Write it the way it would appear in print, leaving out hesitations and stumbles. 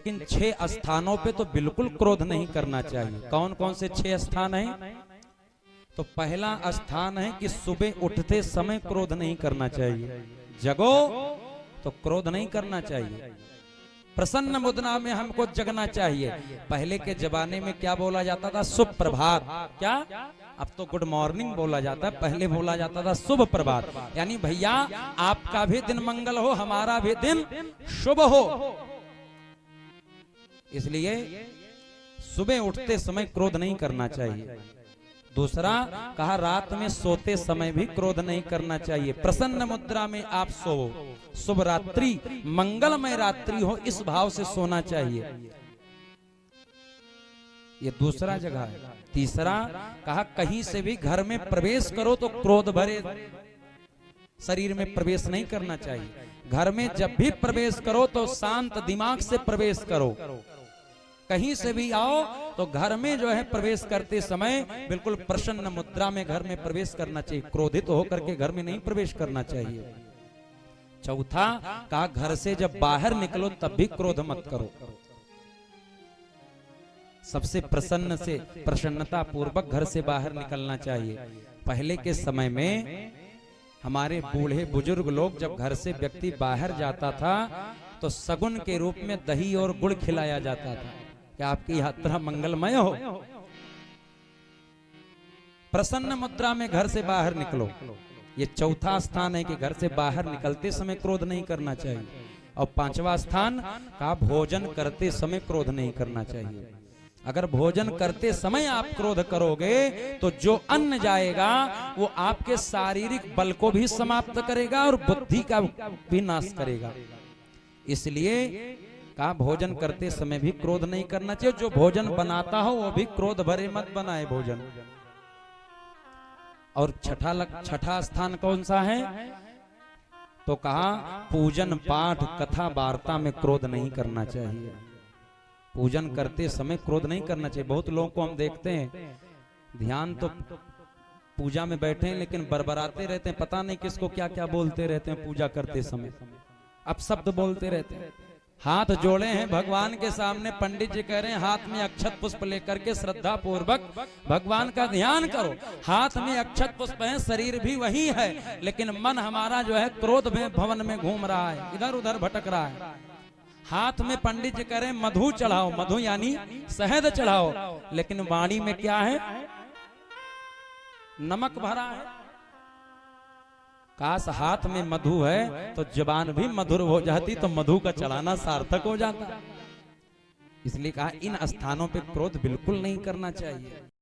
लेकिन 6 स्थानों पे तो बिल्कुल क्रोध नहीं करना चाहिए। कौन कौन से 6 स्थान हैं? तो पहला स्थान है कि सुबह उठते समय क्रोध नहीं करना चाहिए। जगो तो क्रोध नहीं करना चाहिए। प्रसन्न मुद्रा में हमको जगना चाहिए। पहले के जमाने में क्या बोला जाता था? शुभ प्रभात। क्या? अब तो गुड मॉर्निंग बोला जाता है, पहले बोला जाता था शुभ प्रभात। यानी भैया आपका भी दिन मंगल हो, हमारा भी दिन शुभ हो। इसलिए सुबह उठते समय क्रोध नहीं करना चाहिए। दूसरा कहा, रात में सोते समय भी क्रोध नहीं करना चाहिए। प्रसन्न मुद्रा में आप सो, शुभ रात्रि, मंगलमय रात्रि हो, इस भाव से सोना चाहिए। ये दूसरा जगह है। तीसरा कहा, कहीं से भी घर में प्रवेश करो तो क्रोध भरे शरीर में प्रवेश नहीं करना चाहिए। घर में जब भी प्रवेश करो तो शांत दिमाग से प्रवेश करो। कहीं से भी आओ तो घर में जो है प्रवेश करते समय बिल्कुल प्रसन्न मुद्रा में घर में प्रवेश करना चाहिए। क्रोधित होकर के घर में नहीं प्रवेश करना चाहिए। चौथा कहा, घर से जब बाहर निकलो तब भी क्रोध मत करो। सबसे प्रसन्न से प्रसन्नता पूर्वक घर से बाहर निकलना चाहिए। पहले के समय में हमारे बूढ़े बुजुर्ग लोग जब घर से व्यक्ति बाहर जाता था तो सगुन के रूप में दही और गुड़ खिलाया जाता था कि आपकी यात्रा मंगलमय हो। प्रसन्न मुद्रा में घर से बाहर निकलो। ये चौथा स्थान है कि घर से बाहर निकलते समय क्रोध नहीं करना चाहिए। और पांचवा स्थान का, भोजन करते समय क्रोध नहीं करना चाहिए। अगर भोजन करते समय आप क्रोध करोगे तो जो अन्न जाएगा वो आपके शारीरिक बल को भी समाप्त करेगा और बुद्धि का भी नाश करेगा। इसलिए कहा, भोजन करते समय भी क्रोध नहीं करना चाहिए। जो भोजन बनाता हो वो भी क्रोध भरे मत बनाए भोजन। और छठा स्थान कौन सा है? तो कहा, पूजन पाठ कथा वार्ता में क्रोध नहीं करना चाहिए। पूजन करते समय क्रोध नहीं करना चाहिए। बहुत लोगों को हम देखते हैं, ध्यान तो पूजा में बैठे हैं लेकिन बरबराते रहते हैं, पता नहीं किसको क्या क्या बोलते रहते हैं पूजा करते समय, अपशब्द बोलते रहते हैं। हाथ जोड़े हैं भगवान के सामने, पंडित जी कह रहे हैं हाथ में अक्षत पुष्प लेकर के श्रद्धा पूर्वक भगवान का ध्यान करो। हाथ में अक्षत पुष्प है, शरीर भी वही है, लेकिन मन हमारा जो है क्रोध में भवन में घूम रहा है, इधर उधर भटक रहा है। हाथ में पंडित जी कह रहे हैं मधु चढ़ाओ, मधु यानी शहद चढ़ाओ, लेकिन वाणी में क्या है? नमक भरा है। काश हाथ में मधु है तो जुबान भी मधुर हो जाती, तो मधु का चढ़ाना सार्थक हो जाता। इसलिए कहा, इन स्थानों पे क्रोध बिल्कुल नहीं करना चाहिए।